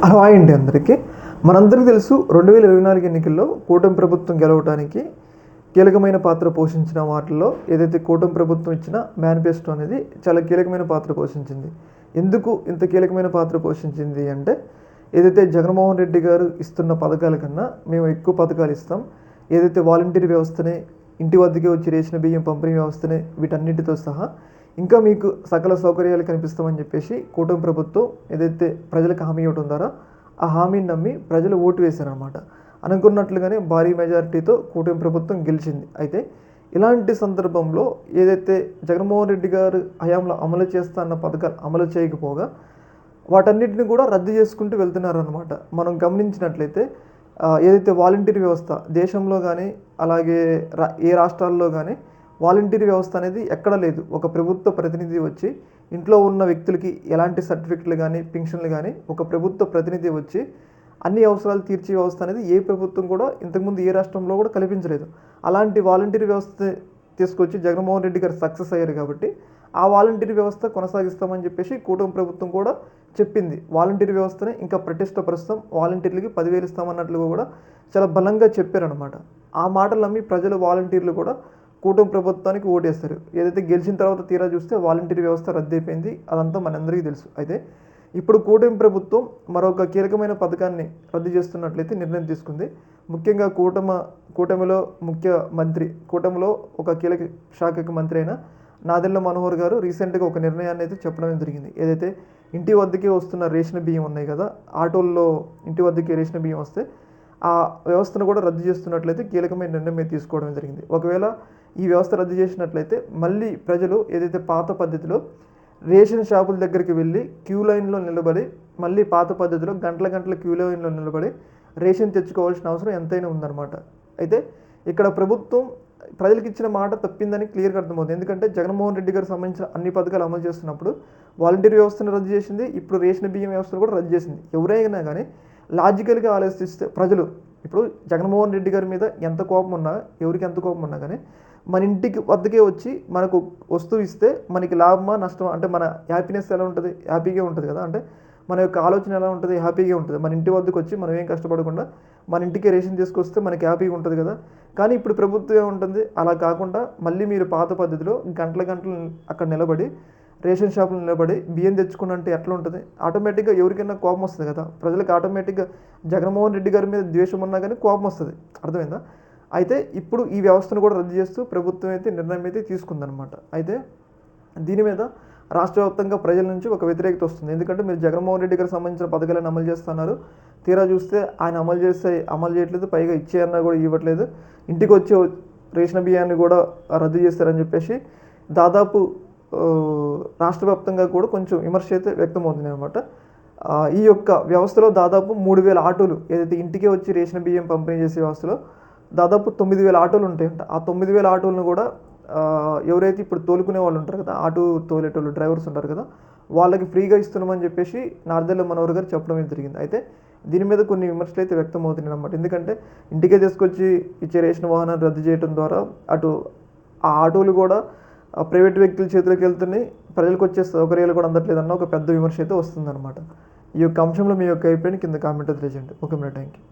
Hi అండి అందరికీ. మనందరికీ తెలుసు 2024 ఎన్నికల్లో కూటమి ప్రభుత్వం గెలవడానికి కీలకమైన పాత్ర పోషించిన వాటిల్లో ఏదైతే కూటమి ప్రభుత్వం ఇచ్చిన మేనిఫెస్టో అనేది చాలా కీలకమైన పాత్ర పోషించింది. ఎందుకు ఇంత కీలకమైన పాత్ర పోషించింది అంటే, ఏదైతే జగన్మోహన్ రెడ్డి గారు ఇస్తున్న పథకాల కన్నా మేము ఎక్కువ పథకాలు ఇస్తాం, ఏదైతే వాలంటీర్ వ్యవస్థని, ఇంటి వద్దకే వచ్చి రేషన్ బియ్యం పంపిణీ వ్యవస్థని, వీటన్నిటితో సహా ఇంకా మీకు సకల సౌకర్యాలు కనిపిస్తామని చెప్పేసి కూటమి ప్రభుత్వం ఏదైతే ప్రజలకు హామీ ఇవ్వడం ద్వారా ఆ హామీని నమ్మి ప్రజలు ఓటు వేశారనమాట. అనుకున్నట్లుగానే భారీ మెజారిటీతో కూటమి ప్రభుత్వం గెలిచింది. అయితే ఇలాంటి సందర్భంలో ఏదైతే జగన్మోహన్ రెడ్డి గారు హయాంలో అమలు చేస్తా అన్న పథకాలు అమలు చేయకపోగా వాటన్నిటిని కూడా రద్దు చేసుకుంటూ వెళ్తున్నారనమాట. మనం గమనించినట్లయితే ఏదైతే వాలంటీర్ వ్యవస్థ దేశంలో కానీ అలాగే ఏ రాష్ట్రాల్లో కానీ వాలంటీర్ వ్యవస్థ అనేది ఎక్కడ లేదు. ఒక ప్రభుత్వ ప్రతినిధి వచ్చి ఇంట్లో ఉన్న వ్యక్తులకి ఎలాంటి సర్టిఫికెట్లు కానీ పింఛన్లు కానీ ఒక ప్రభుత్వ ప్రతినిధి వచ్చి అన్ని అవసరాలు తీర్చే వ్యవస్థ అనేది ఏ ప్రభుత్వం కూడా ఇంతకుముందు ఏ రాష్ట్రంలో కూడా కల్పించలేదు. అలాంటి వాలంటీర్ వ్యవస్థ తీసుకొచ్చి జగన్మోహన్ రెడ్డి గారు సక్సెస్ అయ్యారు కాబట్టి ఆ వాలంటీర్ వ్యవస్థ కొనసాగిస్తామని చెప్పేసి కూటమి ప్రభుత్వం కూడా చెప్పింది. వాలంటీర్ వ్యవస్థని ఇంకా పటిష్టపరుస్తాం, వాలంటీర్లకి 10,000 ఇస్తామన్నట్లుగా కూడా చాలా బలంగా చెప్పారనమాట. ఆ మాటలు నమ్మి ప్రజలు వాలంటీర్లు కూడా కూటమి ప్రభుత్వానికి ఓటేస్తారు. ఏదైతే గెలిచిన తర్వాత తీరా చూస్తే వాలంటీర్ వ్యవస్థ రద్దయిపోయింది. అదంతా మనందరికీ తెలుసు. అయితే ఇప్పుడు కూటమి ప్రభుత్వం మరొక కీలకమైన పథకాన్ని రద్దు చేస్తున్నట్లయితే నిర్ణయం తీసుకుంది. ముఖ్యంగా కూటమిలో కూటమిలో ఒక కీలక శాఖకు మంత్రి అయిన నాదెళ్ల మనోహర్ గారు రీసెంట్గా ఒక నిర్ణయాన్ని అయితే చెప్పడం జరిగింది. ఏదైతే ఇంటి వద్దకే వస్తున్న రేషన్ బియ్యం ఉన్నాయి కదా, ఆటోల్లో ఇంటి వద్దకే రేషన్ బియ్యం వస్తే ఆ వ్యవస్థను కూడా రద్దు చేస్తున్నట్లయితే కీలకమైన నిర్ణయం తీసుకోవడం జరిగింది. ఒకవేళ ఈ వ్యవస్థ రద్దు చేసినట్లయితే మళ్ళీ ప్రజలు ఏదైతే పాత పద్ధతిలో రేషన్ షాపుల దగ్గరికి వెళ్ళి క్యూ లైన్లో నిలబడి మళ్ళీ పాత పద్ధతిలో గంటల క్యూ లైన్లో నిలబడి రేషన్ తెచ్చుకోవాల్సిన అవసరం ఎంతైనా ఉందన్నమాట. అయితే ఇక్కడ ప్రభుత్వం ప్రజలకు ఇచ్చిన మాట తప్పిందని క్లియర్గా అర్థమవుతుంది. ఎందుకంటే జగన్మోహన్ రెడ్డి గారికి సంబంధించిన అన్ని పథకాలు అమలు చేస్తున్నప్పుడు వాలంటీర్ వ్యవస్థను రద్దు చేసింది, ఇప్పుడు రేషన్ బియ్యం వ్యవస్థను కూడా రద్దు చేసింది. ఎవరైనా కానీ లాజికల్గా ఆలోచిస్తే ప్రజలు ఇప్పుడు జగన్మోహన్ రెడ్డి గారి మీద ఎంత కోపం ఉన్నా, ఎవరికి ఎంత కోపం ఉన్నా కానీ మన ఇంటికి వద్దకే వచ్చి మనకు వస్తువు ఇస్తే మనకి లాభమా నష్టమా, అంటే మన హ్యాపీనెస్ ఎలా ఉంటుంది, హ్యాపీగా ఉంటుంది కదా, అంటే మన యొక్క ఆలోచన ఎలా ఉంటుంది, హ్యాపీగా ఉంటుంది. మన ఇంటి వద్దకు వచ్చి మనం ఏం కష్టపడకుండా మన ఇంటికి రేషన్ తీసుకొస్తే మనకి హ్యాపీగా ఉంటుంది కదా. కానీ ఇప్పుడు ప్రభుత్వం ఏముంటుంది, అలా కాకుండా మళ్ళీ మీరు పాత పద్ధతిలో గంటలు అక్కడ నిలబడి రేషన్ షాపులు నిలబడి బియ్యం తెచ్చుకున్నంటే ఎట్లా ఉంటుంది. ఆటోమేటిక్గా ఎవరికైనా కోపం వస్తుంది కదా, ప్రజలకు ఆటోమేటిక్గా జగన్మోహన్ రెడ్డి గారి మీద ద్వేషం ఉన్నా కానీ కోపం వస్తుంది. అర్థమైందా? అయితే ఇప్పుడు ఈ వ్యవస్థను కూడా రద్దు చేస్తూ ప్రభుత్వం అయితే నిర్ణయం అయితే తీసుకుందనమాట. అయితే దీని మీద రాష్ట్ర వ్యాప్తంగా ప్రజల నుంచి ఒక వ్యతిరేకత వస్తుంది. ఎందుకంటే మీరు జగన్మోహన్ రెడ్డి గారికి సంబంధించిన పథకాలను అమలు చేస్తున్నారు, తీరా చూస్తే ఆయన అమలు చేయట్లేదు, పైగా ఇచ్చేయన్నా కూడా ఇవ్వట్లేదు, ఇంటికి వచ్చే రేషన్ బియ్యాన్ని కూడా రద్దు చేస్తారని చెప్పేసి దాదాపు రాష్ట్ర వ్యాప్తంగా కూడా కొంచెం విమర్శ అయితే వ్యక్తమవుతుంది అనమాట. ఈ యొక్క వ్యవస్థలో దాదాపు 3,000 ఆటోలు, ఏదైతే ఇంటికే వచ్చి రేషన్ బియ్యం పంపిణీ చేసే వ్యవస్థలో దాదాపు 9,000 ఆటోలు ఉంటాయంట. ఆ 9,000 ఆటోలను కూడా ఎవరైతే ఇప్పుడు తోలుకునే వాళ్ళు ఉంటారు కదా, ఆటో తోలేటోళ్ళు డ్రైవర్స్ ఉంటారు కదా, వాళ్ళకి ఫ్రీగా ఇస్తున్నామని చెప్పేసి నాదెళ్ల మనోహర్ గారు చెప్పడం జరిగింది. అయితే దీని మీద కొన్ని విమర్శలు అయితే వ్యక్తం అవుతున్నాయి అన్నమాట. ఎందుకంటే ఇంటికే తీసుకొచ్చి ఇచ్చే రేషన్ వాహనాన్ని రద్దు చేయడం ద్వారా అటు ఆ ఆటోలు కూడా ప్రైవేట్ వ్యక్తుల చేతులకు వెళ్తున్నాయి, ప్రజలకు వచ్చే సౌకర్యాలు కూడా అందట్లేదన్న ఒక పెద్ద విమర్శ అయితే వస్తుందన్నమాట. ఈ యొక్క అంశంలో మీ యొక్క అభిప్రాయాన్ని కింద కామెంట్ తెలియజేయండి. Okay madam, thank you.